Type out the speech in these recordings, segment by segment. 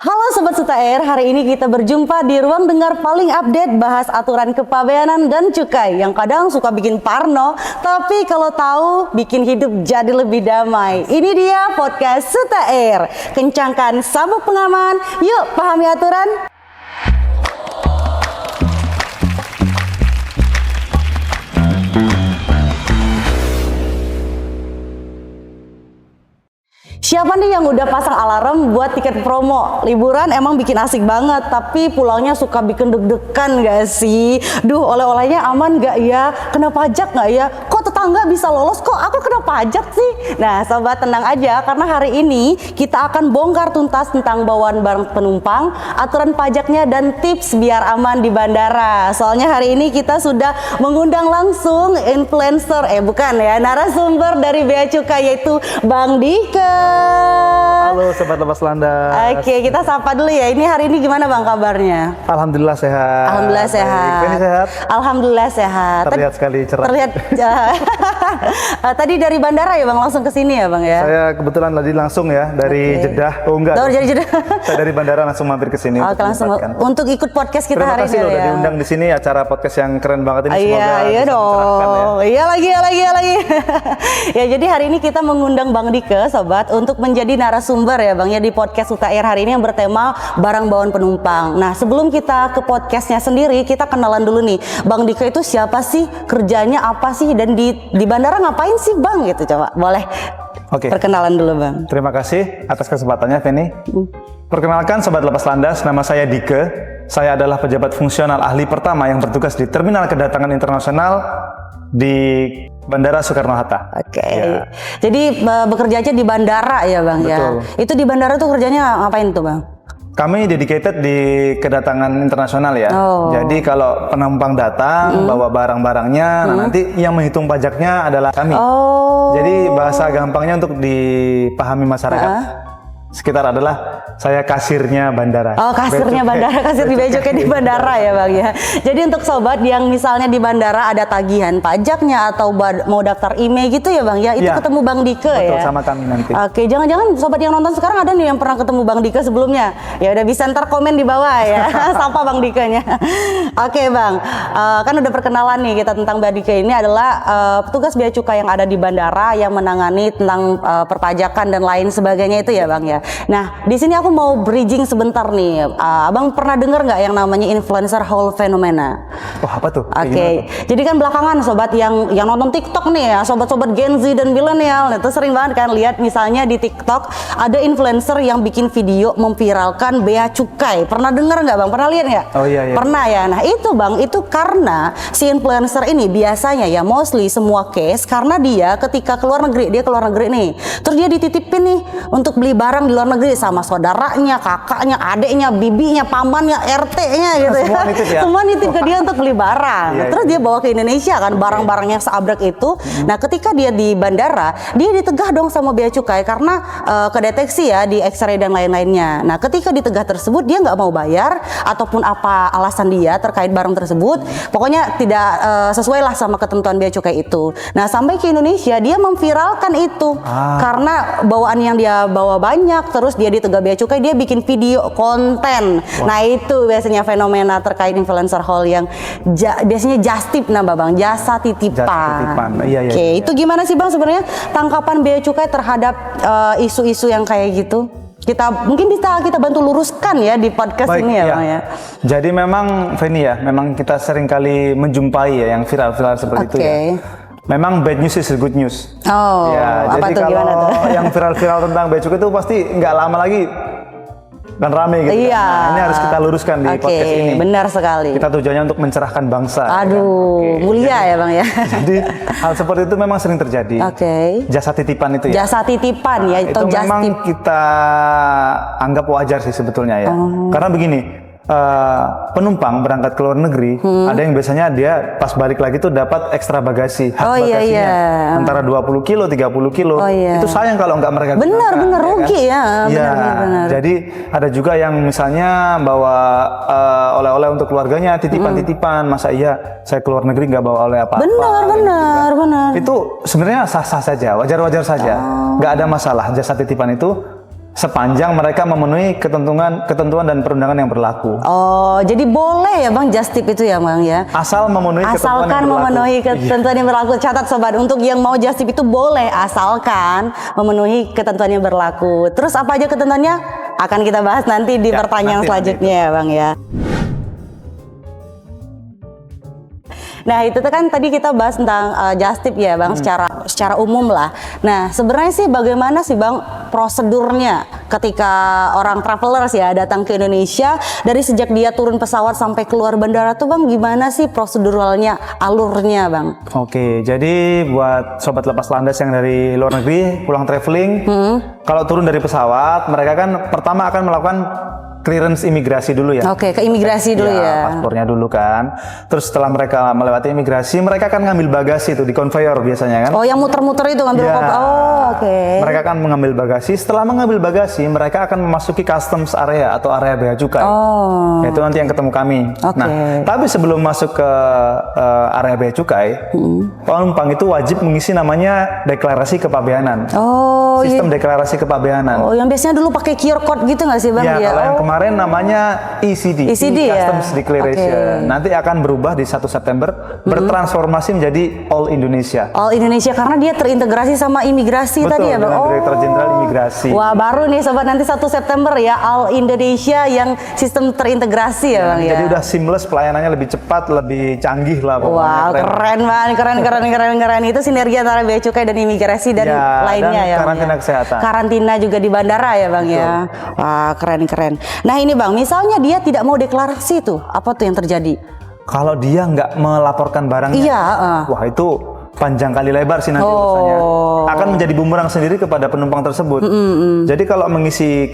Halo Sobat Suta Air, hari ini kita berjumpa di ruang dengar paling update bahas aturan kepabeanan dan cukai yang kadang suka bikin parno, tapi kalau tahu bikin hidup jadi lebih damai. Ini dia podcast Suta Air. Kencangkan sabuk pengaman, yuk pahami aturan. Siapa nih yang udah pasang alarm buat tiket promo? Liburan emang bikin asik banget, tapi pulangnya suka bikin deg-degan gak sih? Duh, oleh-olehnya aman gak ya? Kena pajak gak ya? Kok tetangga bisa lolos, kok aku kena pajak sih? Nah, sobat tenang aja, karena hari ini kita akan bongkar tuntas tentang bawaan barang penumpang, aturan pajaknya, dan tips biar aman di bandara. Soalnya hari ini kita sudah mengundang langsung influencer, narasumber dari Bea Cukai, yaitu Bang Dike. Halo Sobat Lepas Landas. Oke, kita sapa dulu ya. Ini hari ini gimana Bang kabarnya? Alhamdulillah sehat. Alhamdulillah sehat. Ini sehat? Alhamdulillah sehat. Terlihat sekali cerah. Terlihat. Tadi dari bandara ya Bang, langsung ke sini ya Bang ya? Saya kebetulan tadi langsung ya dari Jeddah. Oh enggak. Dari Jeddah. Saya dari bandara langsung mampir ke sini. Langsung untuk ikut podcast kita hari ini. Terima kasih ya. udah diundang di sini, acara podcast yang keren banget ini. Semoga iya bisa dong. Ya. Iya lagi. Ya, jadi hari ini kita mengundang Bang Dike, sobat, untuk menjadi narasumber ya Bang ya di podcast Suta Air hari ini yang bertema barang bawaan penumpang. Nah, sebelum kita ke podcastnya sendiri, kita kenalan dulu nih. Bang Dike itu siapa sih? Kerjanya apa sih? Dan di bandara ngapain sih Bang? Gitu, coba. Boleh. Oke. Perkenalan dulu Bang. Terima kasih atas kesempatannya, Feni. Perkenalkan Sobat Lepas Landas, nama saya Dike. Saya adalah pejabat fungsional ahli pertama yang bertugas di Terminal Kedatangan Internasional di Bandara Soekarno-Hatta. Oke. Ya. Jadi bekerja aja di bandara ya Bang. Betul. Ya. Itu di bandara tuh kerjanya ngapain tuh Bang? Kami dedicated di kedatangan internasional ya. Oh. Jadi kalau penumpang datang bawa barang-barangnya, nah nanti yang menghitung pajaknya adalah kami. Oh. Jadi bahasa gampangnya untuk dipahami masyarakat sekitar adalah saya kasirnya bandara. Oh, kasirnya bandara, kasir di Bea Cukai di bandara ya Bang ya. Jadi untuk sobat yang misalnya di bandara ada tagihan pajaknya atau mau daftar IMEI gitu ya Bang ya, itu ketemu Bang Dike. Betul, ya. sama kami nanti. Oke, jangan-jangan sobat yang nonton sekarang ada nih yang pernah ketemu Bang Dike sebelumnya. Ya udah bisa ntar komen di bawah ya. Sapa Bang Dikenya. Oke Bang, kan udah perkenalan nih kita tentang Bang Dike. Ini adalah petugas Bea Cukai yang ada di bandara yang menangani tentang perpajakan dan lain sebagainya itu ya Bang ya. Nah, di sini aku mau bridging sebentar nih. Abang pernah dengar nggak yang namanya influencer hall fenomena? Oh, apa tuh? Oke. Jadi kan belakangan sobat yang nonton TikTok nih ya, sobat-sobat Gen Z dan milenial itu sering banget kan lihat misalnya di TikTok ada influencer yang bikin video memviralkan Bea Cukai. Pernah dengar nggak Bang? Pernah lihat nggak? Oh iya. Pernah ya. Nah, itu Bang, itu karena si influencer ini biasanya ya mostly semua case karena dia ketika keluar negeri, dia keluar negeri nih. Terus dia dititipin nih untuk beli barang di luar negeri sama saudaranya, kakaknya, adeknya, bibinya, pamannya, RT-nya gitu ya. Semua nitip ke dia untuk beli barang. Terus dia bawa ke Indonesia kan barang-barang yang seabrek itu. Nah, ketika dia di bandara, dia ditegah dong sama Bea Cukai karena kedeteksi ya di X-ray dan lain-lainnya. Nah, ketika ditegah tersebut dia nggak mau bayar ataupun apa alasan dia terkait barang tersebut, pokoknya tidak sesuai lah sama ketentuan Bea Cukai itu. Nah, sampai ke Indonesia dia memviralkan itu karena bawaan yang dia bawa banyak, terus dia ditegah Bea Cukai, dia bikin video konten. Nah, itu biasanya fenomena terkait influencer hall yang biasanya just tip Bang, jasa titipan. Iya. Oke, itu gimana sih Bang sebenarnya tangkapan Bea Cukai terhadap isu-isu yang kayak gitu? Mungkin kita bantu luruskan ya di podcast ini ya Bang ya. Jadi memang Feni ya, memang kita sering kali menjumpai ya yang viral-viral seperti itu ya. Memang bad news is good news. Oh, ya, apa jadi tuh, kalau yang viral-viral tentang Bea Cukai itu pasti nggak lama lagi dan rame gitu. Iya. Nah, ini harus kita luruskan di podcast ini. Benar sekali. Kita tujuannya untuk mencerahkan bangsa. Aduh, mulia ya Bang ya. Jadi hal seperti itu memang sering terjadi. Jasa titipan itu ya. Jasa titipan ya, itu memang kita anggap wajar sih sebetulnya ya. Karena begini. Penumpang berangkat ke luar negeri, ada yang biasanya dia pas balik lagi tuh dapat ekstra bagasi, bagasinya antara 20 kilo, 30 kilo. Itu sayang kalau nggak mereka gunakan. Benar rugi ya. Benar. Jadi ada juga yang misalnya bawa oleh-oleh untuk keluarganya, titipan-titipan. Masa iya saya keluar negeri nggak bawa oleh apa-apa? Benar. Itu sebenarnya sah-sah saja, wajar-wajar saja. Nggak ada masalah jasa titipan itu. sepanjang mereka memenuhi ketentuan dan perundangan yang berlaku. Oh, jadi boleh ya Bang just tip itu ya Bang ya? Asal memenuhi ketentuan yang berlaku. Memenuhi ketentuan yang berlaku. Catat sobat, untuk yang mau just tip itu boleh asalkan memenuhi ketentuan yang berlaku. Terus apa aja ketentuannya? Akan kita bahas nanti di pertanyaan selanjutnya ya Bang ya. Nah itu tuh kan tadi kita bahas tentang just tip ya Bang, secara umum lah. Nah sebenarnya sih bagaimana sih Bang prosedurnya ketika orang travelers ya datang ke Indonesia, dari sejak dia turun pesawat sampai keluar bandara tuh Bang, gimana sih proseduralnya, alurnya Bang? Oke, jadi buat sobat lepas landas yang dari luar negeri pulang traveling, kalau turun dari pesawat mereka kan pertama akan melakukan clearance imigrasi dulu ya. Oke, ke imigrasi dulu ya. Paspornya dulu kan. Terus setelah mereka melewati imigrasi, mereka akan ngambil bagasi itu di conveyor biasanya kan. Oh, yang muter-muter itu ngambil oke. Mereka akan mengambil bagasi. Setelah mengambil bagasi, mereka akan memasuki customs area atau area bea cukai. Oh. Itu nanti yang ketemu kami. Nah, tapi sebelum masuk ke area bea cukai, penumpang itu wajib mengisi namanya deklarasi kepabeanan. Oh, sistem deklarasi kepabeanan. Oh, yang biasanya dulu pakai QR code gitu nggak sih Bang? Ya, kalau yang kemarin namanya ECD, Customs ya? Declaration. Nanti akan berubah di 1 September, bertransformasi menjadi All Indonesia. All Indonesia karena dia terintegrasi sama imigrasi. Betul, tadi ya Bang. Direktur Jenderal Imigrasi. Wah, baru nih sobat, nanti 1 September ya All Indonesia yang sistem terintegrasi ya Bang ya. Jadi udah seamless, pelayanannya lebih cepat, lebih canggih lah pokoknya. Wow, keren banget, keren. Itu sinergi antara bea cukai dan imigrasi dan lainnya dan ya. Karantina kesehatan. Karantina juga di bandara ya Bang. Betul. Ya. Wah, keren. Nah ini Bang, misalnya dia tidak mau deklarasi tuh, apa tuh yang terjadi? Kalau dia nggak melaporkan barangnya, wah itu panjang kali lebar sih nanti urusannya. Akan menjadi bumerang sendiri kepada penumpang tersebut. Jadi kalau mengisi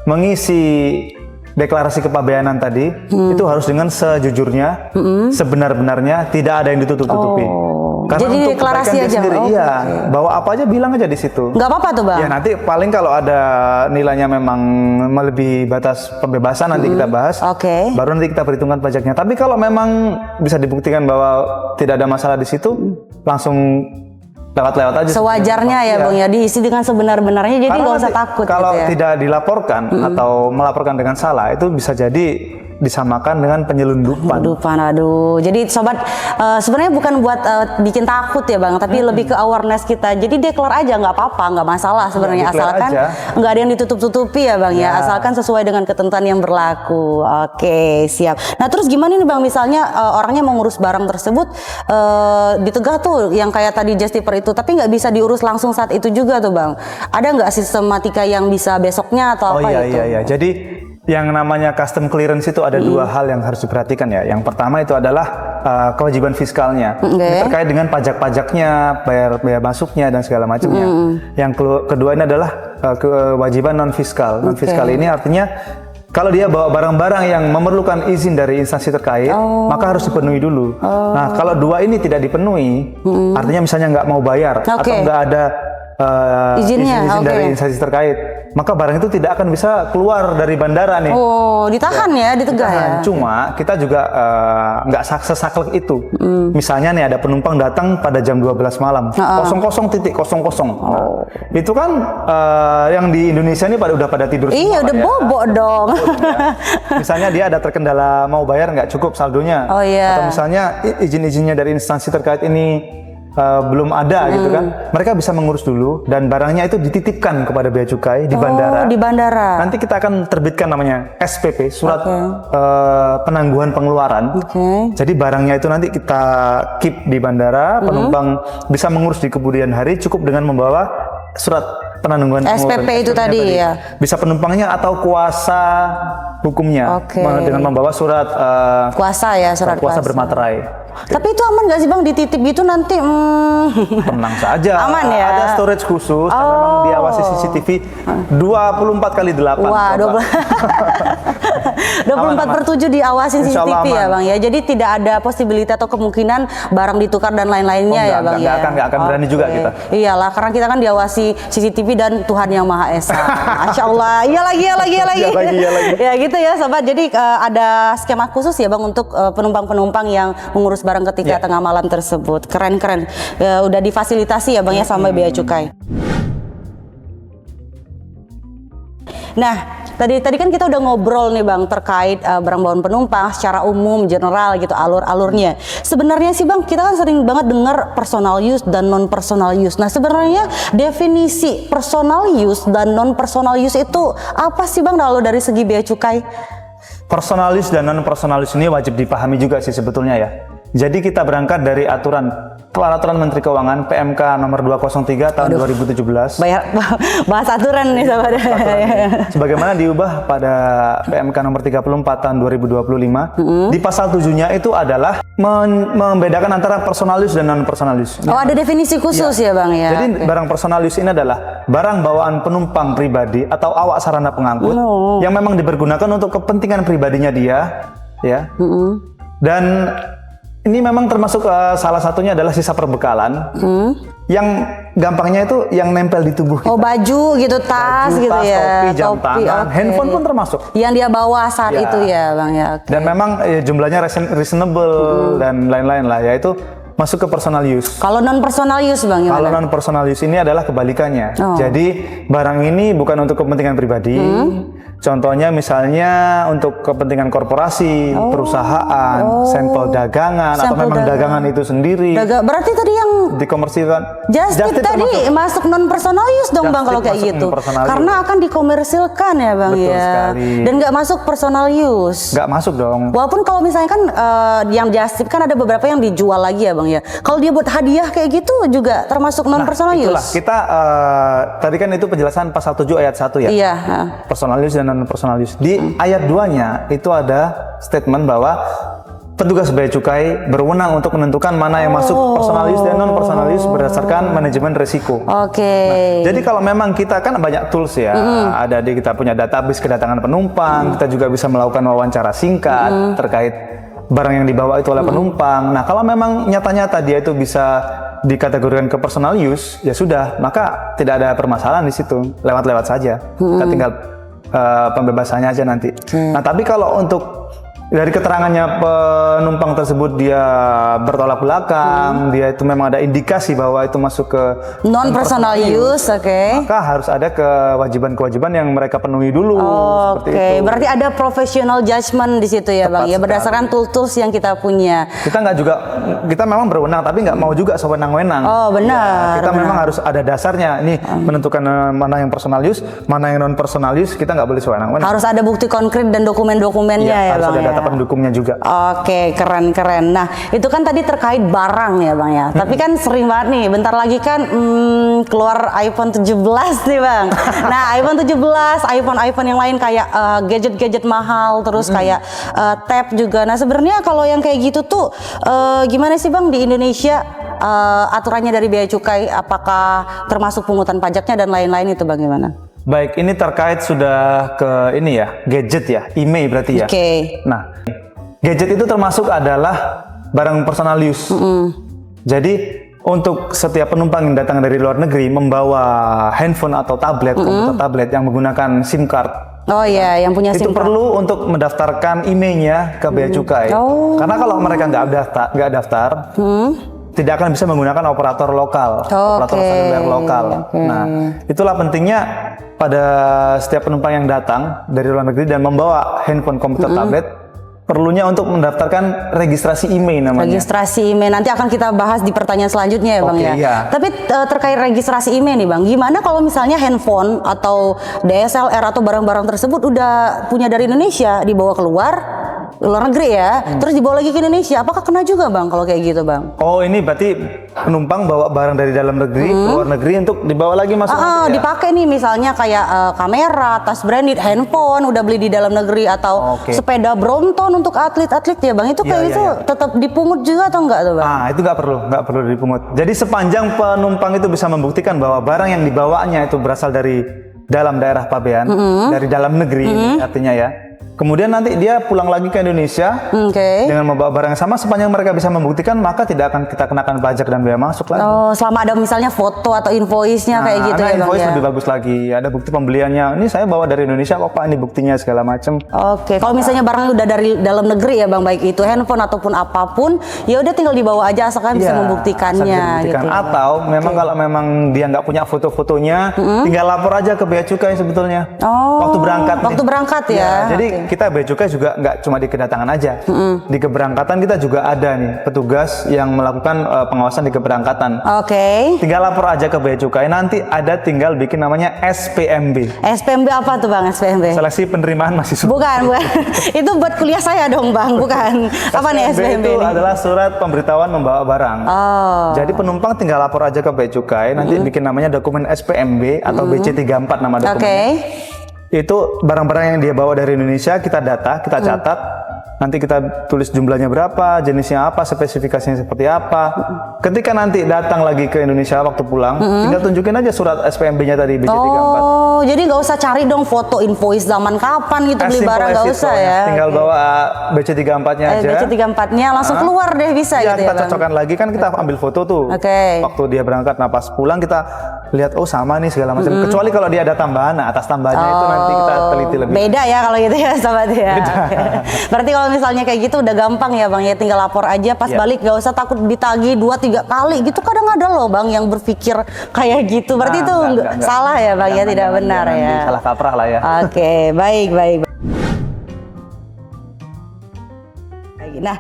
mengisi deklarasi kepabeanan tadi itu harus dengan sejujurnya, sebenar-benarnya, tidak ada yang ditutup-tutupi. Karena jadi untuk deklarasi aja. Sendiri, bawa apa aja bilang aja di situ. Nggak apa-apa tuh Bang. Ya nanti paling kalau ada nilainya memang melebihi batas pembebasan nanti kita bahas. Baru nanti kita perhitungkan pajaknya. Tapi kalau memang bisa dibuktikan bahwa tidak ada masalah di situ, langsung lewat-lewat aja. Sewajarnya ya Bang ya, diisi dengan sebenar-benarnya, jadi nggak usah takut. Kalau gitu ya. tidak dilaporkan atau melaporkan dengan salah, itu bisa jadi disamakan dengan penyelundupan. Aduh. Jadi sobat, sebenarnya bukan buat bikin takut ya Bang, tapi lebih ke awareness kita. Jadi deklar aja, nggak apa-apa, nggak masalah sebenarnya, asalkan nggak ada yang ditutup-tutupi ya Bang ya, asalkan sesuai dengan ketentuan yang berlaku. Oke, siap. Nah terus gimana nih Bang, misalnya orangnya mau ngurus barang tersebut ditegah tuh yang kayak tadi Justiper itu, tapi nggak bisa diurus langsung saat itu juga tuh Bang. Ada nggak sistematika yang bisa besoknya atau apa gitu? Iya. Jadi yang namanya custom clearance itu ada dua hal yang harus diperhatikan ya. Yang pertama itu adalah kewajiban fiskalnya. Ini terkait dengan pajak-pajaknya, bayar biaya masuknya dan segala macamnya. Yang kedua ini adalah kewajiban non fiskal. Non fiskal ini artinya kalau dia bawa barang-barang yang memerlukan izin dari instansi terkait, maka harus dipenuhi dulu. Nah, kalau dua ini tidak dipenuhi, artinya misalnya nggak mau bayar atau nggak ada izin dari instansi terkait, maka barang itu tidak akan bisa keluar dari bandara nih. Oh, ditahan ya, ditegah ya. Cuma kita juga nggak sesaklek itu. Misalnya nih ada penumpang datang pada jam 12 malam, 00.00. Itu kan yang di Indonesia ini udah pada tidur semua. Iya, udah bobok dong. Misalnya dia ada terkendala mau bayar nggak cukup saldonya. Atau misalnya izin-izinnya dari instansi terkait ini belum ada gitu kan, mereka bisa mengurus dulu dan barangnya itu dititipkan kepada bea cukai di bandara. Di bandara. Nanti kita akan terbitkan namanya SPP, surat penangguhan pengeluaran. Jadi barangnya itu nanti kita keep di bandara, penumpang bisa mengurus di kemudian hari cukup dengan membawa surat penangguhan pengeluaran. SPP itu tadi ya. Bisa penumpangnya atau kuasa hukumnya dengan membawa surat kuasa ya, surat kuasa bermaterai. Tapi itu aman nggak sih Bang, dititip gitu nanti? Tenang saja. Aman ya. Ada storage khusus yang memang diawasi CCTV 24/8. Wah, 24/7 diawasin CCTV ya Bang ya. Jadi tidak ada possibility atau kemungkinan barang ditukar dan lain-lainnya ya Bang ya. Nggak akan berani juga kita. Iyalah, karena kita kan diawasi CCTV dan Tuhan Yang Maha Esa. Masya Allah. Iya lagi. Ya gitu ya sobat. Jadi ada skema khusus ya Bang untuk penumpang-penumpang yang mengurus barang ketika tengah malam tersebut. Keren. Udah difasilitasi ya Bang ya sama bea cukai. Nah, tadi kan kita udah ngobrol nih Bang terkait barang bawaan penumpang secara umum, general gitu, alur-alurnya. Sebenarnya sih Bang, kita kan sering banget dengar personal use dan non personal use. Nah, sebenarnya definisi personal use dan non personal use itu apa sih Bang kalau dari segi bea cukai? Personal use dan non personal use ini wajib dipahami juga sih sebetulnya ya. Jadi kita berangkat dari Peraturan Menteri Keuangan PMK nomor 203 tahun 2017. Bahas aturan nih sahabat. Sebagaimana diubah pada PMK nomor 34 tahun 2025. Di pasal 7-nya itu adalah membedakan antara personal use dan non personal use. Oh, ada definisi khusus ya Bang ya. Jadi barang personal use ini adalah barang bawaan penumpang pribadi atau awak sarana pengangkut yang memang dipergunakan untuk kepentingan pribadinya dia, ya. Dan ini memang termasuk salah satunya adalah sisa perbekalan yang gampangnya itu yang nempel di tubuh kita. Oh, baju gitu, tas gitu ya. Topi, jam tangan, handphone pun termasuk. Yang dia bawa saat itu ya Bang ya. Dan memang jumlahnya reasonable dan lain-lain lah, yaitu masuk ke personal use. Kalau non personal use Bang gimana? Kalau non personal use ini adalah kebalikannya. Jadi barang ini bukan untuk kepentingan pribadi. Contohnya misalnya untuk kepentingan korporasi, perusahaan, sampel dagangan, atau memang dagangan itu sendiri. Berarti tadi yang dikomersilkan. Just tip tadi masuk non personal use dong Bang kalau kayak gitu. Karena akan dikomersilkan ya Bang. Betul ya. sekali. Dan nggak masuk personal use. Nggak masuk dong. Walaupun kalau misalnya kan yang just tip kan ada beberapa yang dijual lagi ya Bang ya. Kalau dia buat hadiah kayak gitu juga termasuk non personal itulah. use. Kita tadi kan itu penjelasan pasal 7 ayat 1 ya. Iya. Personal use dan non personal use. Di ayat 2-nya itu ada statement bahwa petugas bea cukai berwenang untuk menentukan mana yang masuk personal use dan non personal use berdasarkan manajemen risiko. Oke. Nah, jadi kalau memang kita kan banyak tools ya, ada kita punya database kedatangan penumpang, kita juga bisa melakukan wawancara singkat terkait barang yang dibawa itu oleh penumpang. Nah, kalau memang nyata-nyata dia itu bisa dikategorikan ke personal use, ya sudah, maka tidak ada permasalahan di situ, lewat-lewat saja. Kita tinggal pembebasannya aja nanti. Nah, tapi kalau untuk dari keterangannya penumpang tersebut dia bertolak belakang, dia itu memang ada indikasi bahwa itu masuk ke non personal use, maka harus ada kewajiban-kewajiban yang mereka penuhi dulu. Oke, berarti ada professional judgment di situ ya Bang, ya berdasarkan tools yang kita punya. Kita memang berwenang, tapi nggak mau juga sewenang-wenang. Oh benar. Ya, kita memang harus ada dasarnya. Ini menentukan mana yang personal use, mana yang non personal use. Kita nggak boleh sewenang-wenang. Harus ada bukti konkret dan dokumen-dokumennya ya harus Bang. Ada data pendukungnya juga. Oke, keren. Nah, itu kan tadi terkait barang ya Bang ya. Tapi kan sering banget nih, bentar lagi kan keluar iPhone 17 nih Bang. Nah, iPhone 17, iPhone yang lain kayak gadget-gadget mahal, terus kayak tab juga. Nah, sebenarnya kalau yang kayak gitu tuh gimana sih Bang di Indonesia aturannya dari bea cukai, apakah termasuk pungutan pajaknya dan lain-lain itu Bang gimana? Baik, ini terkait sudah ke ini ya, gadget ya, IMEI berarti ya. Oke. Nah, gadget itu termasuk adalah barang personal use. Jadi untuk setiap penumpang yang datang dari luar negeri membawa handphone atau tablet, komputer tablet yang menggunakan SIM card. Oh iya, yang punya SIM itu card. perlu untuk mendaftarkan IMEI-nya ke bea cukai. Karena kalau mereka nggak daftar, tidak akan bisa menggunakan operator lokal, operator seluler lokal. Nah, itulah pentingnya pada setiap penumpang yang datang dari luar negeri dan membawa handphone, komputer, tablet, perlunya untuk mendaftarkan registrasi IMEI namanya. Registrasi IMEI nanti akan kita bahas di pertanyaan selanjutnya ya Bang ya. Iya. Tapi terkait registrasi IMEI nih Bang, gimana kalau misalnya handphone atau DSLR atau barang-barang tersebut udah punya dari Indonesia dibawa keluar luar negeri ya, terus dibawa lagi ke Indonesia, apakah kena juga Bang kalau kayak gitu Bang? Oh, ini berarti penumpang bawa barang dari dalam negeri ke luar negeri untuk dibawa lagi masuk nanti ya? Dipakai nih misalnya kayak kamera, tas branded, handphone udah beli di dalam negeri atau sepeda Brompton untuk atlet-atlet ya Bang, itu kayak itu tetap dipungut juga atau enggak tuh Bang? Itu nggak perlu dipungut. Jadi sepanjang penumpang itu bisa membuktikan bahwa barang yang dibawanya itu berasal dari dalam daerah pabean, dari dalam negeri artinya ya. Kemudian nanti dia pulang lagi ke Indonesia Oke. dengan membawa barang yang sama, sepanjang mereka bisa membuktikan maka tidak akan kita kenakan pajak dan bea masuk lagi. Oh, selama ada misalnya foto atau invoice-nya kayak gitu ada ya Bang invoice ya. lebih bagus lagi, ada bukti pembeliannya. Ini saya bawa dari Indonesia kok Pak, ini buktinya segala macam. Oke, kalau misalnya barangnya udah dari dalam negeri ya Bang, baik itu handphone ataupun apapun, ya udah tinggal dibawa aja asalkan bisa Iya, membuktikannya bisa dibuktikan. gitu. Ya, Atau memang kalau memang dia nggak punya foto-fotonya, tinggal lapor aja ke bea cukai sebetulnya. Oh, waktu berangkat. waktu berangkat ya. Jadi kita bea cukai juga nggak cuma di kedatangan aja. Di keberangkatan kita juga ada nih petugas yang melakukan pengawasan di keberangkatan. Oke. Tinggal lapor aja ke bea cukai, nanti ada tinggal bikin namanya SPMB. SPMB apa tuh Bang, SPMB? Seleksi penerimaan mahasiswa. Bukan. Itu buat kuliah saya dong Bang, bukan. Apa nih SPMB itu ini? adalah surat pemberitahuan membawa barang. Oh. Jadi penumpang tinggal lapor aja ke bea cukai, nanti bikin namanya dokumen SPMB atau BC34 nama dokumennya. Oke. Itu barang-barang yang dia bawa dari Indonesia kita data, kita catat. Nanti kita tulis jumlahnya berapa, jenisnya apa, spesifikasinya seperti apa. Ketika nanti datang lagi ke Indonesia waktu pulang, tinggal tunjukin aja surat SPMB-nya tadi BC34. Oh, jadi nggak usah cari dong foto invoice zaman kapan gitu beli Simple barang, as nggak it, usah pokoknya. ya. Tinggal bawa BC34-nya aja. BC34-nya langsung keluar deh bisa Ya, gitu kita ya Bang. cocokkan lagi kan, kita ambil foto tuh. Oke. Waktu dia berangkat, nah pas pulang kita lihat oh sama nih segala macam. Kecuali kalau dia ada tambahan, nah atas tambahannya itu nanti kita teliti lebih. Beda ya kalau gitu ya sobat ya. Berarti kalau misalnya kayak gitu udah gampang ya Bang ya, tinggal lapor aja pas balik, gak usah takut ditagih 2-3 kali gitu. Kadang ada loh Bang yang berpikir kayak gitu. Berarti itu enggak. salah ya Bang ya, tidak benar ya. Salah kaprah lah ya. Oke, baik. Nah,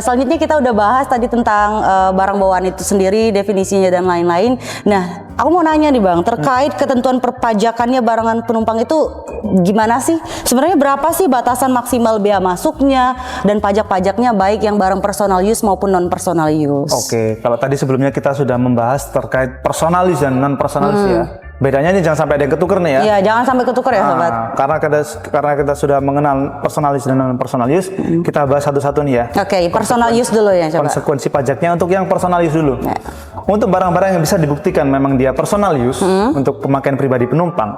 selanjutnya kita udah bahas tadi tentang barang bawaan itu sendiri, definisinya dan lain-lain. Nah, aku mau nanya nih Bang, terkait ketentuan perpajakannya barangan penumpang itu gimana sih? Sebenarnya berapa sih batasan maksimal bea masuknya dan pajak-pajaknya baik yang barang personal use maupun non personal use? Oke, kalau tadi sebelumnya kita sudah membahas terkait personal use dan non personal use ya. Bedanya ini jangan sampai ada yang ketuker nih ya. Iya, jangan sampai ketukar ya sobat. Karena kita sudah mengenal personal use dan non personal use, kita bahas satu-satu nih ya. Oke, personal use dulu ya coba. Konsekuensi pajaknya untuk yang personal use dulu. Untuk barang-barang yang bisa dibuktikan memang dia personal use untuk pemakaian pribadi penumpang,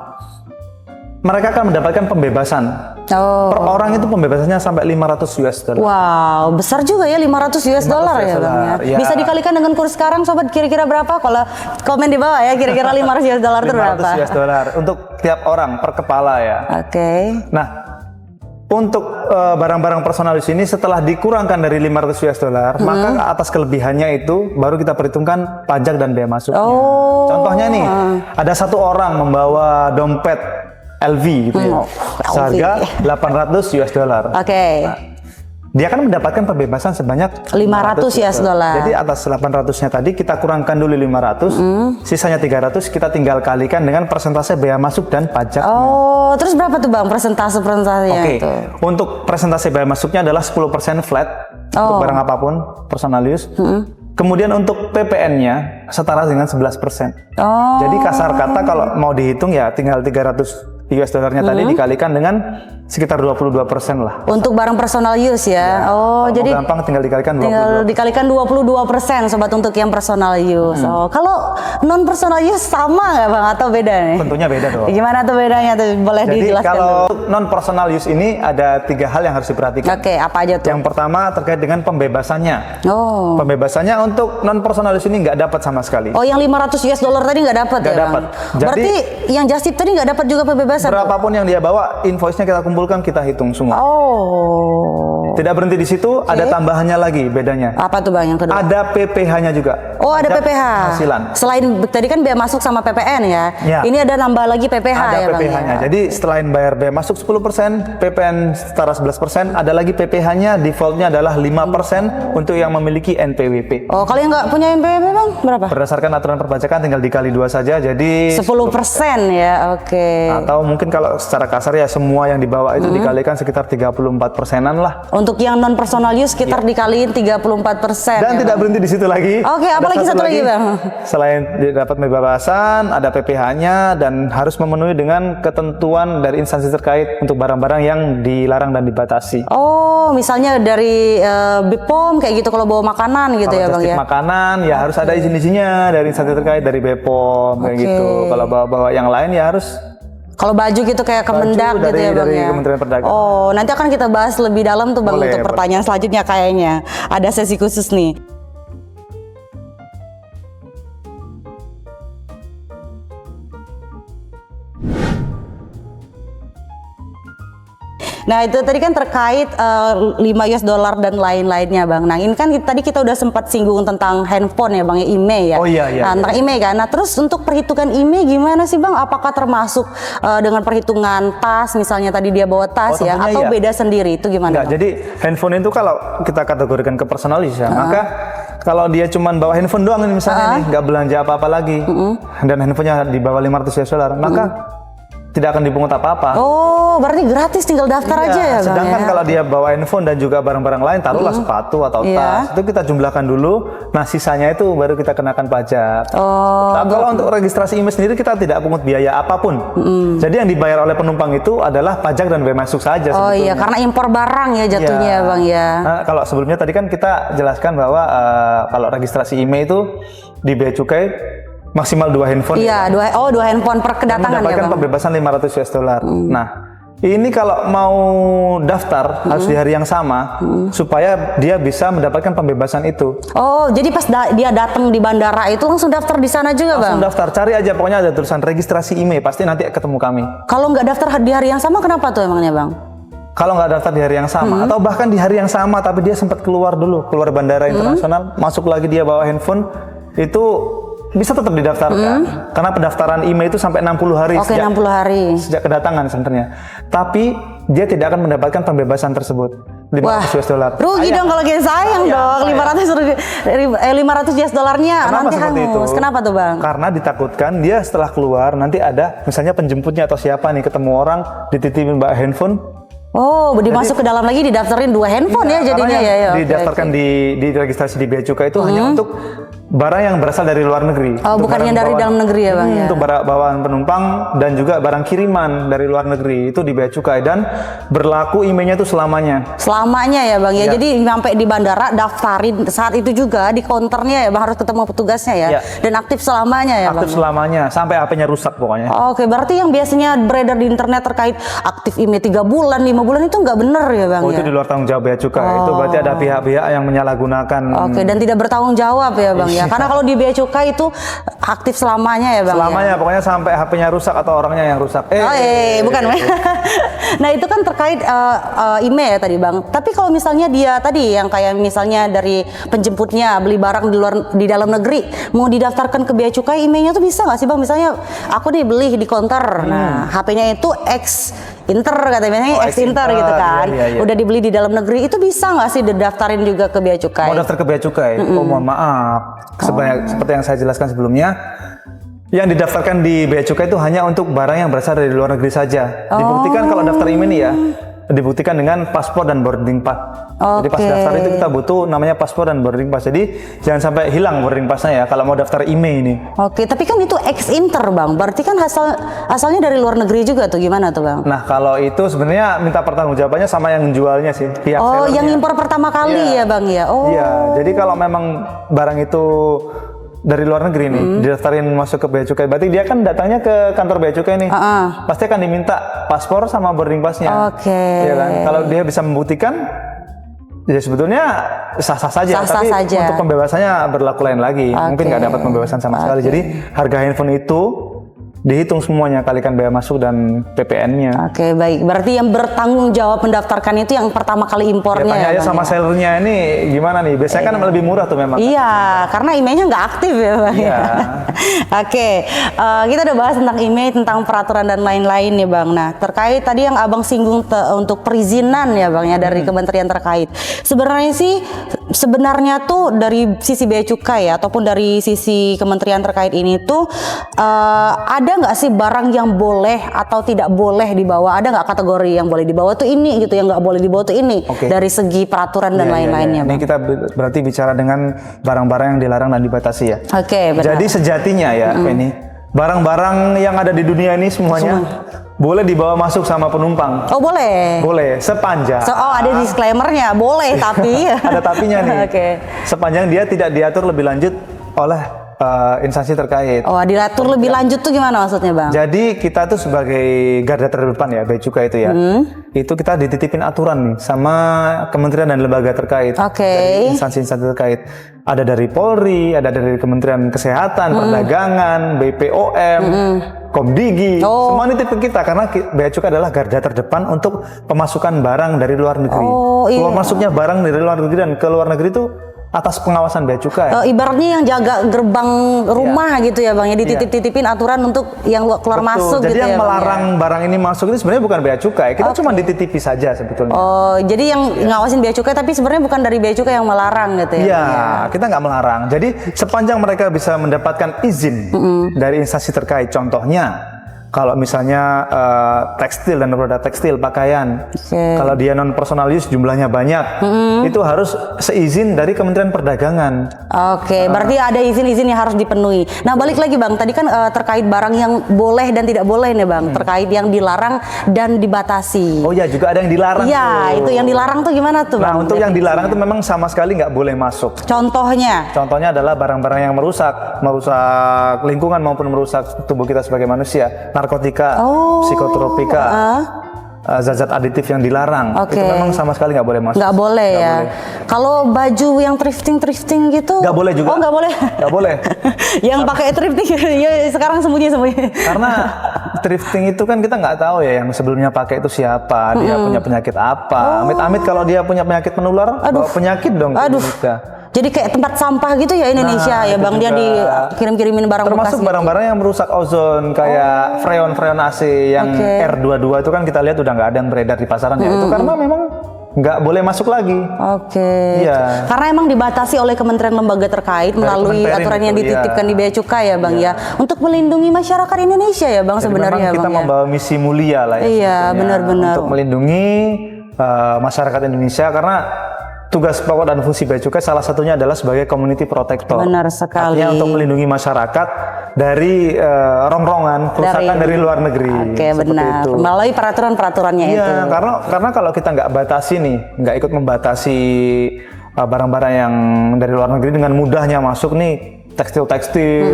mereka akan mendapatkan pembebasan. Oh. Per orang itu pembebasannya sampai 500 US dollar. Wow, besar juga ya 500 US dollar ya Bang ya. ya. Bisa dikalikan dengan kurs sekarang sobat, kira-kira berapa? Kalau komen di bawah ya, kira-kira 500 US dollar itu berapa? 500 US dollar untuk tiap orang per kepala ya. Oke. Nah, untuk barang-barang personal di sini setelah dikurangkan dari 500 US dollar, maka atas kelebihannya itu baru kita perhitungkan pajak dan bea masuknya. Oh. Contohnya nih, ada satu orang membawa dompet LV gitu ya, seharga 800 US dollar. Oke. Dia akan mendapatkan pembebasan sebanyak 500 US dollar. Jadi atas 800-nya tadi kita kurangkan dulu 500, sisanya 300 kita tinggal kalikan dengan persentase bea masuk dan pajak. Oh, terus berapa tuh Bang persentase-persentasenya Oke, itu? untuk persentase bea masuknya adalah 10% flat untuk barang apapun personal use. Kemudian untuk PPN-nya setara dengan 11%. Oh. Jadi kasar kata kalau mau dihitung ya tinggal 300 US dollarnya tadi dikalikan dengan sekitar 22% lah. Untuk barang personal use ya. Oh, Kalau jadi mau gampang tinggal dikalikan 22%. tinggal dikalikan 22% sobat untuk yang personal use. Oh, kalau non personal use sama nggak Bang atau beda nih? Tentunya beda dong. Gimana tuh bedanya tuh? Boleh Jadi dijelaskan kalau dulu. non personal use ini ada 3 hal yang harus diperhatikan. Oke, apa aja tuh? Yang pertama terkait dengan pembebasannya. Oh. Pembebasannya untuk non personal use ini nggak dapat sama sekali. Oh, yang 500 US dollar tadi nggak dapat ya Nggak Bang? dapat. Jadi- Berarti yang just tip tadi nggak dapat juga pembebasan? Berapapun yang dia bawa, invoice-nya kita kumpulkan, kita hitung semua. Oh. Tidak berhenti di situ, ada tambahannya lagi bedanya. Apa tuh Bang yang kedua? Ada PPh-nya juga. Oh, ada Pajak PPh. Penghasilan. Selain tadi kan bea masuk sama PPN ya. Ya. Ini ada nambah lagi PPh Ada ya Bang. PPh-nya. Ya? Jadi selain bayar bea masuk 10%, PPN setara 11%, ada lagi PPh-nya defaultnya adalah 5% untuk yang memiliki NPWP. Oh, kalau yang nggak punya NPWP Bang berapa? Berdasarkan aturan perpajakan tinggal dikali 2 saja, jadi 10% ya. Oke. atau mungkin kalau secara kasar ya semua yang dibawa itu dikalikan sekitar 34%-an lah. Untuk yang non personal use sekitar dikaliin 34%. Dan ya, tidak Bang? berhenti di situ lagi. Oke, Ada apalagi satu lagi, Bang? Selain dapat pembebasan, ada PPh-nya dan harus memenuhi dengan ketentuan dari instansi terkait untuk barang-barang yang dilarang dan dibatasi. Oh, misalnya dari BPOM kayak gitu kalau bawa makanan gitu ya Kalau Bang just tip ya. makanan ya harus ada izin-izinnya dari instansi terkait, dari BPOM kayak Oke. gitu. Kalau bawa-bawa yang lain ya harus Kalau baju gitu kayak Kemendak gitu ya Bang dari ya. Kementerian Perdagangan. Oh, nanti akan kita bahas lebih dalam tuh Bang Boleh, untuk pertanyaan selanjutnya kayaknya. Ada sesi khusus nih. Nah itu tadi kan terkait 5 US dollar dan lain-lainnya Bang. Nah ini kan tadi kita udah sempat singgung tentang handphone ya Bang, ya IMEI ya. Oh iya. Nah, tentang IMEI kan. Nah terus untuk perhitungan IMEI gimana sih Bang? Apakah termasuk dengan perhitungan tas misalnya tadi dia bawa tas ya? Atau beda sendiri? Itu gimana Bang? Jadi handphone itu kalau kita kategorikan ke personalis ya, maka kalau dia cuma bawa handphone doang ini misalnya nih, nggak belanja apa-apa lagi, dan handphonenya di bawah 500 US dollar, maka tidak akan dipungut apa-apa. Oh, berarti gratis tinggal daftar aja ya Bang. Sedangkan ya? kalau dia bawa handphone dan juga barang-barang lain, taruhlah sepatu atau tas, itu kita jumlahkan dulu. Nah, sisanya itu baru kita kenakan pajak. Nah, kalau untuk registrasi IMEI sendiri kita tidak pungut biaya apapun. Jadi yang dibayar oleh penumpang itu adalah pajak dan bea masuk saja. Oh iya, karena impor barang ya jatuhnya ya Bang ya. Nah, kalau sebelumnya tadi kan kita jelaskan bahwa kalau registrasi IMEI itu di bea cukai maksimal 2 handphone. Iya, dua handphone per kedatangan ya mendapatkan Bang. pembebasan 500 US dollar. Nah, ini kalau mau daftar harus di hari yang sama supaya dia bisa mendapatkan pembebasan itu. Oh, jadi pas dia datang di bandara itu langsung daftar di sana juga Bang? Langsung daftar, cari aja pokoknya ada tulisan registrasi IMEI, pasti nanti ketemu kami. Kalau nggak daftar di hari yang sama kenapa tuh emangnya Bang? Kalau nggak daftar di hari yang sama, atau bahkan di hari yang sama tapi dia sempat keluar bandara internasional, masuk lagi dia bawa handphone, itu bisa tetap didaftarkan. Karena pendaftaran IMEI itu sampai 60 hari. Oke, 60 hari. Sejak kedatangan sebenarnya. Tapi dia tidak akan mendapatkan pembebasan tersebut. 500 US dollar. Rugi dong kalau kita sayang dong. 500 US dollarnya nanti hangus. Kenapa tuh Bang? Karena ditakutkan dia setelah keluar nanti ada misalnya penjemputnya atau siapa nih ketemu orang dititipin bawa handphone. Oh, dimasuk ke dalam lagi didaftarin 2 handphone ya jadinya ya. Didaftarkan di registrasi di bea cukai itu hanya untuk barang yang berasal dari luar negeri. Oh, bukan yang dari dalam negeri ya Bang ya. Untuk bawaan penumpang dan juga barang kiriman dari luar negeri itu di bea cukai dan berlaku IMEI-nya itu selamanya. Selamanya ya Bang ya. Jadi sampai di bandara daftarin saat itu juga di counternya ya Bang, harus ketemu petugasnya ya. Dan aktif selamanya ya Bang. Aktif selamanya sampai HP-nya rusak pokoknya. Oke, berarti yang biasanya beredar di internet terkait aktif IMEI 3 bulan, 5 bulan itu nggak bener ya Bang ya? Itu di luar tanggung jawab bea cukai. Itu berarti ada pihak-pihak yang menyalahgunakan. Oke, dan tidak bertanggung jawab ya Bang ya. Karena kalau di bea cukai itu aktif selamanya ya Bang. Selamanya, pokoknya sampai HP-nya rusak atau orangnya yang rusak. Bukan. Nah, itu kan terkait IMEI ya tadi Bang. Tapi kalau misalnya dia tadi yang kayak misalnya dari penjemputnya beli barang di dalam negeri mau didaftarkan ke bea cukai, IMEI-nya tuh bisa nggak sih Bang? Misalnya aku nih beli di counter. Nah, HP-nya itu Inter katanya, Inter gitu kan. Udah dibeli di dalam negeri, itu bisa nggak sih didaftarin juga ke bea cukai? Mau daftar ke bea cukai? Oh, mohon maaf. Seperti yang saya jelaskan sebelumnya, yang didaftarkan di bea cukai itu hanya untuk barang yang berasal dari luar negeri saja. Dibuktikan kalau daftar IMEI nih ya, dibuktikan dengan paspor dan boarding pass. Jadi pas daftar itu kita butuh namanya paspor dan boarding pass. Jadi jangan sampai hilang boarding passnya ya kalau mau daftar IMEI ini. Oke, tapi kan itu Inter Bang. Berarti kan asalnya dari luar negeri juga tuh, gimana tuh Bang? Nah, kalau itu sebenarnya minta pertanggungjawabannya sama yang jualnya sih, pihak sellernya. Yang impor pertama kali ya Bang ya. Iya, jadi kalau memang barang itu dari luar negeri nih, didaftarin masuk ke bea cukai, berarti dia kan datangnya ke kantor bea cukai nih, pasti akan diminta paspor sama boarding passnya. Iya kan? Kalau dia bisa membuktikan, ya sebetulnya sah-sah saja. Tapi untuk pembebasannya berlaku lain lagi. Mungkin nggak dapat pembebasan sama sekali. Jadi harga handphone itu dihitung semuanya, kalikan bea masuk dan PPN-nya. Oke, baik. Berarti yang bertanggung jawab mendaftarkan itu yang pertama kali impornya. Tanya aja sama sellernya ini gimana nih. Biasanya kan lebih murah tuh memang. Iya, karena IMEI-nya nggak aktif ya Bang. Iya. Oke, kita udah bahas tentang IMEI, tentang peraturan dan lain-lain nih Bang. Nah, terkait tadi yang Abang singgung untuk perizinan ya Bang ya dari kementerian terkait. Sebenarnya tuh dari sisi bea cukai ya, ataupun dari sisi kementerian terkait ini tuh ada nggak sih barang yang boleh atau tidak boleh dibawa? Ada nggak kategori yang boleh dibawa tuh ini gitu, yang nggak boleh dibawa tuh ini? Dari segi peraturan dan lain-lainnya. Ini kita berarti bicara dengan barang-barang yang dilarang dan dibatasi ya. Benar. Jadi sejatinya ya ini barang-barang yang ada di dunia ini semuanya boleh dibawa masuk sama penumpang. Oh boleh? Boleh, sepanjang. Ada disclaimernya, boleh tapi. Ada tapinya nih. Sepanjang dia tidak diatur lebih lanjut oleh instansi terkait. Oh, diatur lebih lanjut tuh gimana maksudnya, Bang? Jadi kita tuh sebagai garda terdepan ya, bea cukai itu ya. Itu kita dititipin aturan nih sama kementerian dan lembaga terkait. Oke. Dari instansi-instansi terkait. Ada dari Polri, ada dari Kementerian Kesehatan, Perdagangan, BPOM, Komdigi. Semua nitip ke kita karena bea cukai adalah garda terdepan untuk pemasukan barang dari luar negeri. Keluar masuknya barang dari luar negeri dan ke luar negeri itu atas pengawasan bea cukai. Ibaratnya yang jaga gerbang rumah gitu ya, Bang, ya dititip-titipin aturan untuk yang keluar masuk Jadi gitu yang ya, Bang, melarang barang ini masuk itu sebenarnya bukan bea cukai. Kita cuma dititipi saja sebetulnya. Oh, jadi yang ngawasin bea cukai tapi sebenarnya bukan dari bea cukai yang melarang gitu ya. Iya, kita nggak melarang. Jadi sepanjang mereka bisa mendapatkan izin dari instansi terkait, contohnya kalau misalnya tekstil dan produk tekstil, pakaian, kalau dia non personal use jumlahnya banyak, itu harus seizin dari Kementerian Perdagangan. Oke, berarti ada izin-izin yang harus dipenuhi. Nah, balik lagi, Bang, tadi kan terkait barang yang boleh dan tidak boleh nih, Bang, terkait yang dilarang dan dibatasi. Oh ya, juga ada yang dilarang. Iya, itu yang dilarang tuh gimana tuh, Bang? Nah, untuk yang dilarang itu memang sama sekali nggak boleh masuk. Contohnya? Contohnya adalah barang-barang yang merusak lingkungan maupun merusak tubuh kita sebagai manusia. Narkotika, psikotropika, zat-zat aditif yang dilarang, itu memang sama sekali nggak boleh masuk. Nggak boleh ya. Kalau baju yang thrifting gitu? Nggak boleh juga. Oh, nggak boleh. Nggak boleh. Yang pakai thrifting ya sekarang sembunyi. Karena thrifting itu kan kita nggak tahu ya yang sebelumnya pakai itu siapa, dia punya penyakit apa. Amit-amit kalau dia punya penyakit menular, bawa penyakit dong ke Indonesia. Jadi kayak tempat sampah gitu ya Indonesia ya, Bang, dia dikirim-kirimin barang bekas. Termasuk barang-barang yang merusak ozon kayak freon AC yang R22 itu kan kita lihat udah nggak ada yang beredar di pasaran ya. Itu karena memang nggak boleh masuk lagi. Iya. Karena emang dibatasi oleh kementerian lembaga terkait melalui aturan yang dititipkan di bea cukai ya, Bang, ya. Untuk melindungi masyarakat Indonesia ya, Bang. Jadi sebenarnya kita Bang, membawa misi mulia lah ya. Iya, benar-benar. Untuk melindungi masyarakat Indonesia karena tugas pokok dan fungsi bea cukai salah satunya adalah sebagai community protector. Benar sekali. Artinya untuk melindungi masyarakat dari rongrongan kerusakan dari luar negeri. Oke, benar. Itu. Melalui peraturan-peraturannya itu. Iya, karena kalau kita nggak batasi nih, nggak ikut membatasi barang-barang yang dari luar negeri dengan mudahnya masuk nih, tekstil,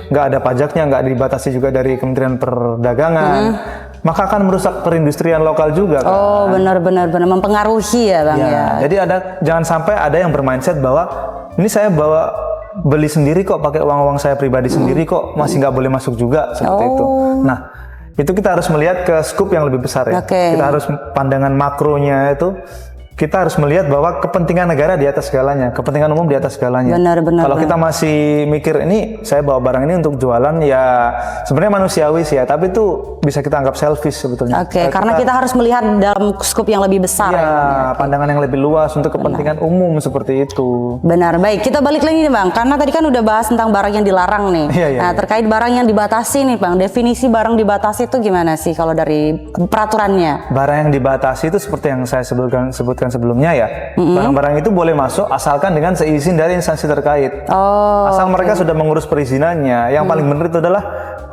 nggak ada pajaknya, nggak dibatasi juga dari Kementerian Perdagangan. Maka akan merusak perindustrian lokal juga kan. Oh, benar mempengaruhi ya, Bang, ya. Jadi jangan sampai ada yang bermindset bahwa ini saya beli sendiri kok, pakai uang saya pribadi sendiri kok, masih nggak boleh masuk juga seperti itu. Nah, itu kita harus melihat ke skup yang lebih besar ya. Kita harus pandangan makronya itu. Kita harus melihat bahwa kepentingan negara di atas segalanya, kepentingan umum di atas segalanya. Benar. Kalau kita masih mikir ini, saya bawa barang ini untuk jualan, ya sebenarnya manusiawi sih ya, tapi itu bisa kita anggap selfish sebetulnya. Karena kita harus melihat dalam skup yang lebih besar. Ya, pandangan yang lebih luas untuk kepentingan umum seperti itu. Benar, baik. Kita balik lagi nih, Bang, karena tadi kan udah bahas tentang barang yang dilarang nih. Nah, terkait barang yang dibatasi nih, Bang, definisi barang dibatasi itu gimana sih kalau dari peraturannya? Barang yang dibatasi itu seperti yang saya sebutkan sebelumnya ya, barang-barang itu boleh masuk asalkan dengan seizin dari instansi terkait. Asal mereka sudah mengurus perizinannya. Yang paling benar itu adalah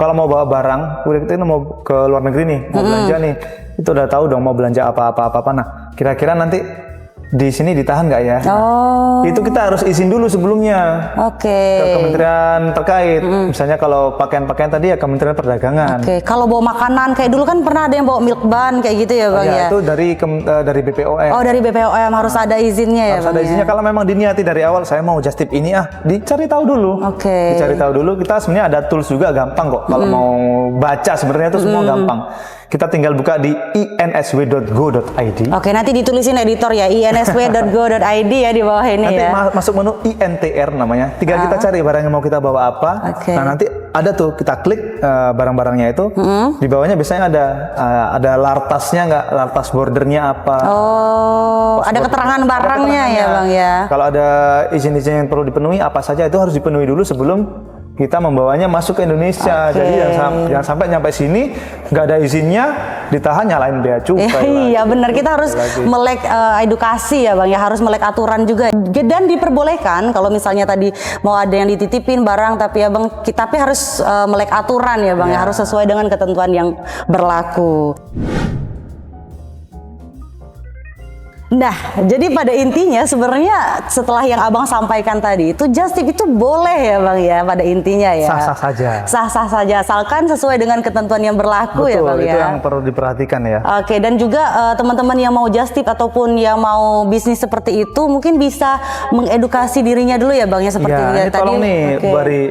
kalau mau bawa barang, udah kita mau ke luar negeri nih, mau belanja nih, itu udah tahu dong mau belanja apa. Nah, kira-kira nanti di sini ditahan nggak ya? Itu kita harus izin dulu sebelumnya ke kementerian terkait. Misalnya kalau pakaian-pakaian tadi ya Kementerian Perdagangan. Kalau bawa makanan kayak dulu kan pernah ada yang bawa milk ban kayak gitu ya, Bang, ya? Itu dari BPOM. Dari BPOM harus ada izinnya ya, harus Bang, ada izinnya. Kalau memang diniati dari awal saya mau just tip ini dicari tahu dulu. Dicari tahu dulu. Kita sebenarnya ada tools juga, gampang kok. Kalau mau baca sebenarnya itu semua gampang. Kita tinggal buka di insw.go.id. Nanti ditulisin editor ya, insw.go.id ya di bawah ini. Nanti ya. masuk menu INTR namanya. Tinggal kita cari barang yang mau kita bawa apa. Nah, nanti ada tuh kita klik barang-barangnya itu. Di bawahnya biasanya ada lartasnya nggak, lartas bordernya apa. Ada keterangan barangnya ya, Bang, ya. Kalau ada izin-izin yang perlu dipenuhi apa saja itu harus dipenuhi dulu sebelum kita membawanya masuk ke Indonesia. Jadi jangan sampai nyampe sini nggak ada izinnya, ditahan nyalain bea cukai. Iya, benar, kita harus melek edukasi ya, Bang, ya, harus melek aturan juga. Dan diperbolehkan kalau misalnya tadi mau ada yang dititipin barang tapi ya, Bang, tapi harus melek aturan ya, Bang, ya, harus sesuai dengan ketentuan yang berlaku. Nah, jadi pada intinya sebenarnya setelah yang abang sampaikan tadi itu just tip itu boleh ya bang ya pada intinya ya. Sah-sah saja. Sah-sah saja asalkan sesuai dengan ketentuan yang berlaku. Betul, ya bang ya. itu yang perlu diperhatikan ya. Oke, dan juga teman-teman yang mau just tip ataupun yang mau bisnis seperti itu mungkin bisa mengedukasi dirinya dulu ya bang ya seperti Ya, ini tadi. tolong nih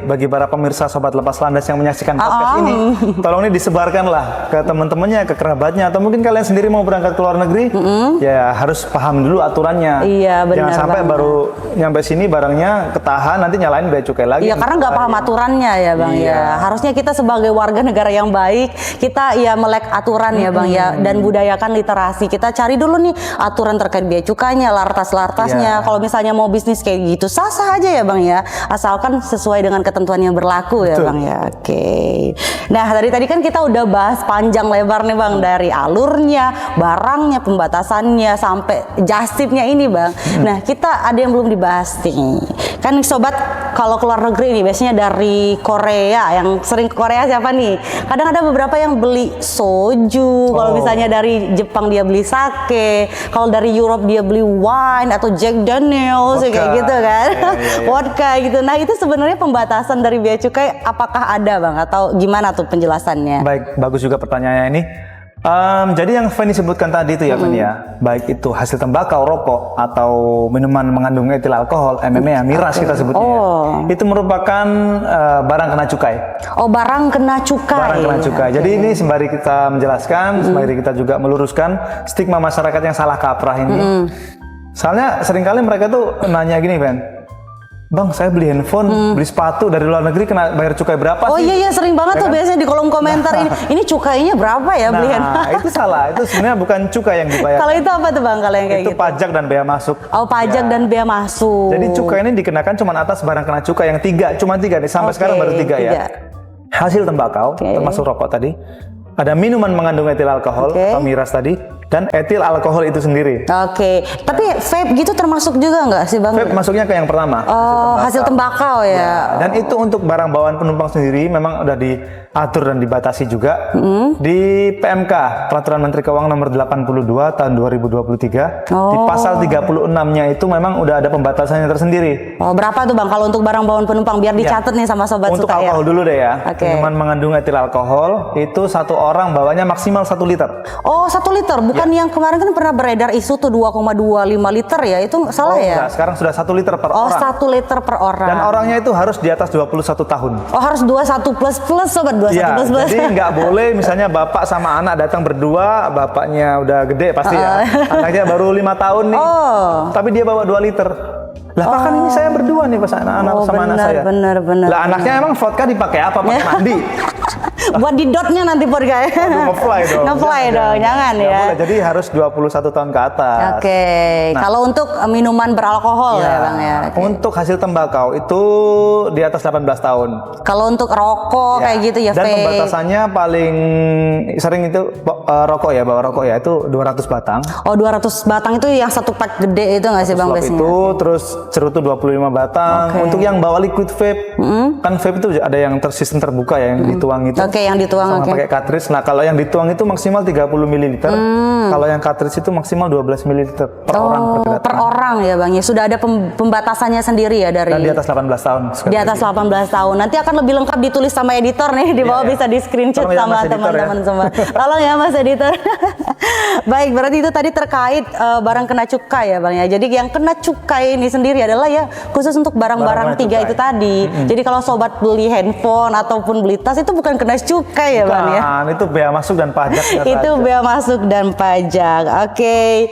bagi para pemirsa Sobat Lepas Landas yang menyaksikan podcast ini, tolong nih disebarkanlah ke teman-temannya, ke kerabatnya, atau mungkin kalian sendiri mau berangkat ke luar negeri, ya harus paham dulu aturannya. Iya, benar. Jangan sampai banget. baru nyampe sini barangnya ketahan, nanti nyalain bea cukai lagi. Iya, karena nggak paham aturannya ya bang ya. Harusnya kita sebagai warga negara yang baik, kita ya melek aturan ya bang ya, dan budayakan literasi. Kita cari dulu nih aturan terkait bea cukainya, lartas-lartasnya. Kalau misalnya mau bisnis kayak gitu, sah-sah aja ya bang ya, asalkan sesuai dengan ketentuan yang berlaku ya bang ya. Oke. Nah tadi kan kita udah bahas panjang lebar nih bang, dari alurnya, barangnya, pembatasannya, sampai just tip-nya ini bang. Nah kita ada yang belum dibahas nih. Kan sobat kalau keluar negeri nih biasanya dari Korea, yang sering ke Korea siapa nih? Kadang ada beberapa yang beli soju, kalau misalnya dari Jepang dia beli sake, kalau dari Europe dia beli wine atau Jack Daniels kayak gitu kan. Vodka gitu. Nah itu sebenarnya pembatasan dari bea cukai apakah ada bang atau gimana tuh penjelasannya? Baik, bagus juga pertanyaannya ini. Jadi yang Fanny sebutkan tadi itu ya Fanny ya, baik itu hasil tembakau, rokok, atau minuman mengandung etil alkohol, MMA, miras kita sebutnya ya, itu merupakan barang kena cukai. Oh, barang kena cukai. Barang kena cukai. Jadi ini sembari kita menjelaskan, sembari kita juga meluruskan stigma masyarakat yang salah kaprah ini. Soalnya seringkali mereka tuh nanya gini, Fan. Bang, saya beli handphone, beli sepatu dari luar negeri kena bayar cukai berapa sih? Oh iya sering banget tuh biasanya di kolom komentar ini cukainya berapa ya beli handphone? Nah, itu salah. Itu sebenarnya bukan cukai yang dibayar. Kalau itu apa tuh bang kalau yang kayak Itu gitu? pajak dan bea masuk. Oh, pajak dan bea masuk. Jadi cukai ini dikenakan cuma atas barang kena cukai yang cuma tiga nih. Sampai sekarang baru tiga ya. Hasil tembakau, termasuk rokok tadi. Ada minuman mengandung etil alkohol atau miras tadi, dan etil alkohol itu sendiri. Oke, tapi vape gitu termasuk juga nggak sih bang? Vape masuknya ke yang pertama. Oh, hasil tembakau ya. Dan itu untuk barang bawaan penumpang sendiri memang udah diatur dan dibatasi juga di PMK, Peraturan Menteri Keuangan Nomor 82 tahun 2023. Di pasal 36-nya itu memang udah ada pembatasannya tersendiri. Oh, berapa tuh bang kalau untuk barang bawaan penumpang biar dicatat nih sama sobat Untuk suka alkohol ya? dulu deh ya. Minuman Mengandung etil alkohol itu satu orang bawanya maksimal 1 liter. Oh, 1 liter, bukan yang kemarin kan pernah beredar isu tuh 2,25 liter ya, itu salah ya? Enggak, sekarang sudah 1 liter per orang. Oh, 1 liter per orang. Dan orangnya itu harus di atas 21 tahun. Oh, harus 21 plus sobat, 21 Ya, plus. jadi nggak boleh misalnya bapak sama anak datang berdua, bapaknya udah gede pasti ya, anaknya baru 5 tahun nih, tapi dia bawa 2 liter. Lah kan ini saya berdua nih pas anak-anak sama anak saya. Bener. Lah anaknya emang vodka dipakai apa? Pakai mandi. Buat di dotnya nanti podcast. Nge-fly dong. Nge-fly dong, jangan ya. Boleh, jadi harus 21 tahun ke atas. Oke. Nah, kalau untuk minuman beralkohol ya bang ya. Untuk hasil tembakau itu di atas 18 tahun. Kalau untuk rokok kayak gitu ya. Dan vape. pembatasannya paling sering itu rokok ya, bawa rokok ya itu 200 batang. Oh, 200 batang itu yang satu pack gede itu nggak sih bang biasanya? Itu terus cerutu 25 batang. Untuk yang bawa liquid vape, kan vape itu ada yang sistem terbuka ya, yang dituang itu. Oke, yang dituang. Sama pakai cartridge. Nah, kalau yang dituang itu maksimal 30 ml. Kalau yang cartridge itu maksimal 12 ml per orang per kedatangan. Per orang ya bang ya. Sudah ada pembatasannya sendiri ya dari. Dan di atas 18 tahun. Di atas 18 tahun. Nanti akan lebih lengkap ditulis sama editor nih di bawah bisa di screenshot sama teman-teman semua. Tolong ya Mas editor. Baik, berarti itu tadi terkait barang kena cukai ya bang ya. Jadi yang kena cukai ini sendiri adalah ya khusus untuk barang-barang tiga itu tadi. Jadi kalau sobat beli handphone ataupun beli tas itu bukan kena cukai ya bang ya. Itu bea masuk dan pajak. Itu bea masuk dan pajak. Oke.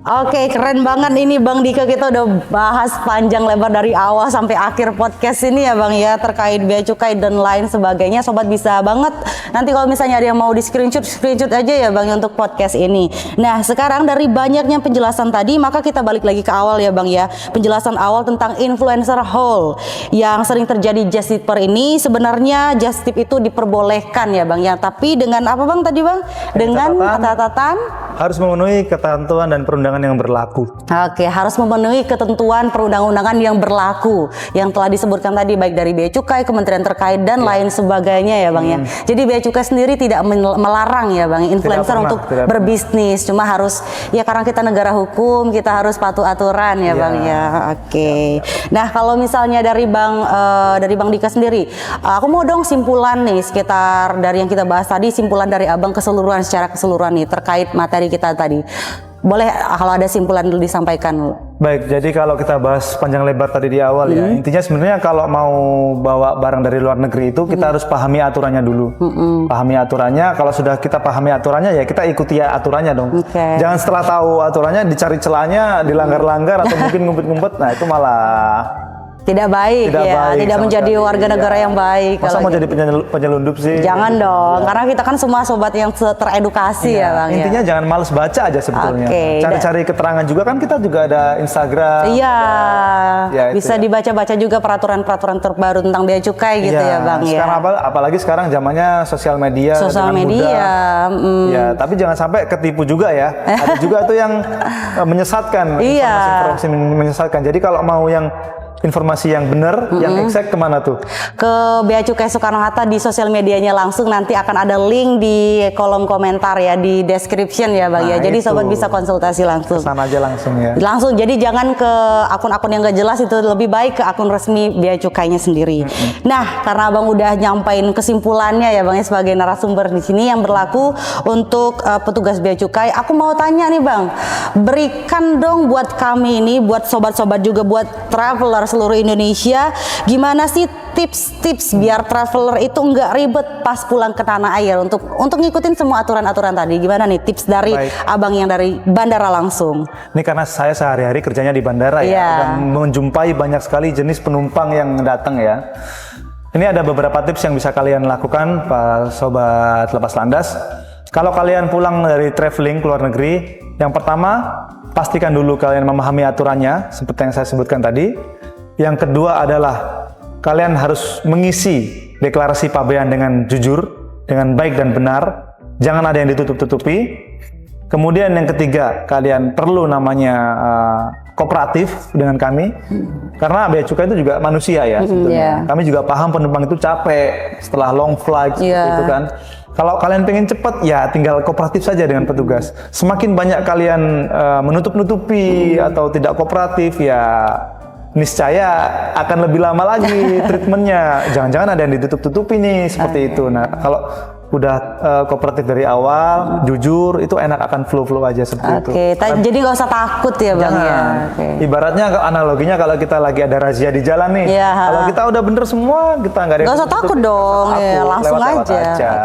Oke, keren banget ini Bang Dika, kita udah bahas panjang lebar dari awal sampai akhir podcast ini ya Bang ya, terkait bea cukai dan lain sebagainya. Sobat bisa banget nanti kalau misalnya ada yang mau di screenshot aja ya Bang ya untuk podcast ini. Nah, sekarang dari banyaknya penjelasan tadi, maka kita balik lagi ke awal ya Bang ya. Penjelasan awal tentang influencer haul yang sering terjadi just tipper ini. Sebenarnya just tip itu diperbolehkan ya Bang ya, tapi dengan apa Bang tadi Bang? Dengan catatan harus memenuhi ketentuan dan perundangan yang berlaku. Oke, harus memenuhi ketentuan perundang-undangan yang berlaku yang telah disebutkan tadi baik dari Bea Cukai, kementerian terkait dan lain sebagainya ya Bang ya. Jadi Bea Cukai sendiri tidak melarang ya Bang influencer untuk berbisnis, cuma harus ya karena kita negara hukum, kita harus patuh aturan ya Bang ya. Oke. Nah, kalau misalnya dari Bang Dika sendiri, aku mau dong simpulan nih sekitar dari yang kita bahas tadi, simpulan dari Abang keseluruhan secara keseluruhan nih terkait materi kita tadi. Boleh kalau ada simpulan dulu disampaikan dulu. Baik, jadi kalau kita bahas panjang lebar tadi di awal ya, intinya sebenarnya kalau mau bawa barang dari luar negeri itu kita harus pahami aturannya dulu. Pahami aturannya, kalau sudah kita pahami aturannya ya kita ikuti aturannya dong. Jangan setelah tahu aturannya dicari celahnya, dilanggar-langgar atau mungkin ngumpet-ngumpet, nah itu malah tidak baik, tidak menjadi warga negara yang baik. Masa mau jadi penyelundup sih? Jangan dong, karena kita kan semua sobat yang teredukasi ya Bang. Intinya jangan males baca aja sebetulnya. Cari-cari keterangan juga kan, kita juga ada Instagram. Iya, bisa dibaca-baca juga peraturan-peraturan terbaru tentang Bea Cukai gitu ya Bang. Sekarang apalagi sekarang zamannya sosial media. Ya, tapi jangan sampai ketipu juga ya. Ada juga tuh yang menyesatkan, informasi menyesatkan. Jadi kalau mau yang informasi yang benar, yang exact kemana tuh? Ke Bea Cukai Soekarno-Hatta di sosial medianya langsung, nanti akan ada link di kolom komentar ya, di description ya Bang ya. Jadi sobat bisa konsultasi langsung. Kesana aja langsung ya. Langsung, jadi jangan ke akun-akun yang gak jelas, itu lebih baik ke akun resmi Bea Cukainya sendiri. Nah, karena Abang udah nyampain kesimpulannya ya Bang ya sebagai narasumber di sini yang berlaku untuk petugas Bea Cukai, aku mau tanya nih Bang, berikan dong buat kami ini, buat sobat-sobat juga, buat traveler seluruh Indonesia, gimana sih tips-tips biar traveler itu nggak ribet pas pulang ke tanah air untuk ngikutin semua aturan-aturan tadi? Gimana nih tips dari Abang yang dari bandara langsung? Ini karena saya sehari-hari kerjanya di bandara ya, dan menjumpai banyak sekali jenis penumpang yang datang ya. Ini ada beberapa tips yang bisa kalian lakukan, Pak Sobat Lepas Landas. Kalau kalian pulang dari traveling ke luar negeri, yang pertama pastikan dulu kalian memahami aturannya seperti yang saya sebutkan tadi. Yang kedua adalah kalian harus mengisi deklarasi pabean dengan jujur, dengan baik dan benar. Jangan ada yang ditutup-tutupi. Kemudian yang ketiga, kalian perlu namanya kooperatif dengan kami. Karena Bea Cukai itu juga manusia ya sebetulnya. Kami juga paham penumpang itu capek setelah long flight gitu kan. Kalau kalian pengen cepat, ya tinggal kooperatif saja dengan petugas. Semakin banyak kalian menutup-nutupi atau tidak kooperatif, ya niscaya akan lebih lama lagi treatmentnya. Jangan-jangan ada yang ditutup-tutupi nih, seperti itu. Nah, kalau udah kooperatif dari awal, jujur, itu enak, akan flow-flow aja seperti itu. Jadi nggak usah takut ya Bang ya. Ibaratnya analoginya kalau kita lagi ada razia di jalan nih, kalau kita udah bener semua, kita nggak ada. Nggak usah takut dong, langsung aja.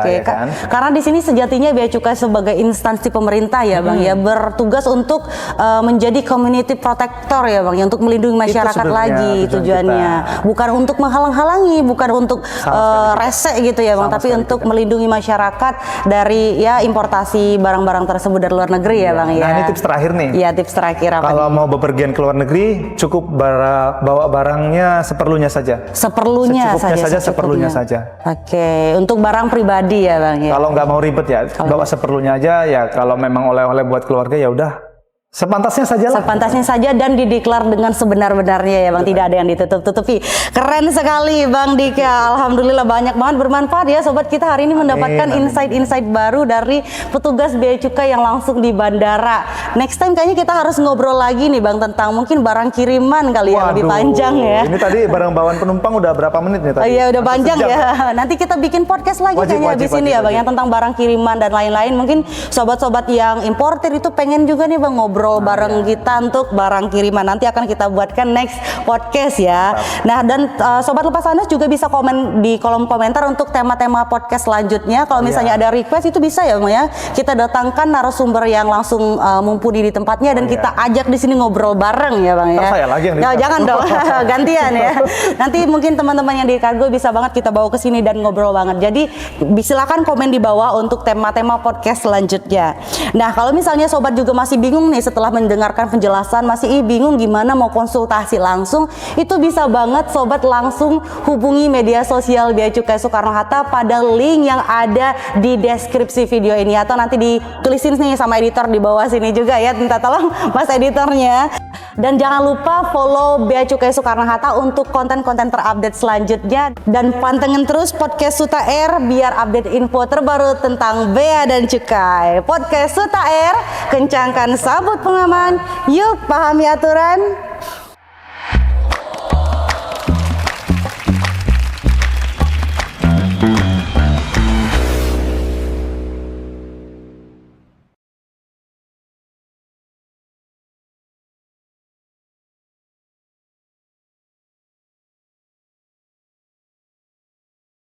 Ya kan? Karena di sini sejatinya Bea Cukai sebagai instansi pemerintah ya Bang ya, bertugas untuk menjadi community protector ya Bang, ya, untuk melindungi masyarakat lagi tujuannya. Bukan untuk menghalang-halangi, bukan untuk rese gitu ya Bang, tapi untuk melindungi masyarakat dari ya importasi barang-barang tersebut dari luar negeri ya Bang ya. Nah, ini tips terakhir nih. Iya, tips terakhir apa? Kalau mau bepergian ke luar negeri, cukup bawa barangnya seperlunya saja. Seperlunya saja. Oke, untuk barang pribadi ya Bang ya. Kalau nggak mau ribet ya, bawa seperlunya aja ya. Kalau memang oleh-oleh buat keluarga ya udah. Sepantasnya saja lah. Sepantasnya saja dan dideklar dengan sebenar-benarnya ya Bang, tidak ada yang ditutup-tutupi. Keren sekali Bang Dika. Alhamdulillah banyak banget bermanfaat ya sobat kita hari ini mendapatkan insight-insight baru dari petugas Bea Cukai yang langsung di bandara. Next time kayaknya kita harus ngobrol lagi nih Bang tentang mungkin barang kiriman kali ya, lebih panjang ya. Ini tadi barang bawaan penumpang udah berapa menit nih tadi? Iya, udah panjang ya. Nanti kita bikin podcast lagi kayaknya habis ini ya Bang, yang tentang barang kiriman dan lain-lain. Mungkin sobat-sobat yang importer itu pengen juga nih Bang ngobrol bareng kita untuk barang kiriman. Nanti akan kita buatkan next podcast ya. Nah, dan sobat Lepas Landas juga bisa komen di kolom komentar untuk tema-tema podcast selanjutnya. Kalau misalnya ada request itu bisa ya Bang ya. Kita datangkan narasumber yang langsung mumpuni di tempatnya dan kita ajak di sini ngobrol bareng ya Bang ya. Saya lagi yang jangan dong, gantian ya. Nanti mungkin teman-teman yang di Kargo bisa banget kita bawa ke sini dan ngobrol banget. Jadi silakan komen di bawah untuk tema-tema podcast selanjutnya. Nah, kalau misalnya sobat juga masih bingung nih setelah mendengarkan penjelasan masih bingung gimana mau konsultasi langsung, itu bisa banget sobat langsung hubungi media sosial Bea Cukai Soekarno-Hatta pada link yang ada di deskripsi video ini, atau nanti ditulisin nih sama editor di bawah sini juga ya, minta tolong mas editornya. Dan jangan lupa follow Bea Cukai Soekarno-Hatta untuk konten-konten terupdate selanjutnya, dan pantengin terus podcast Suta Air biar update info terbaru tentang bea dan cukai. Podcast Suta Air, kencangkan sabut pengaman, yuk pahami aturan.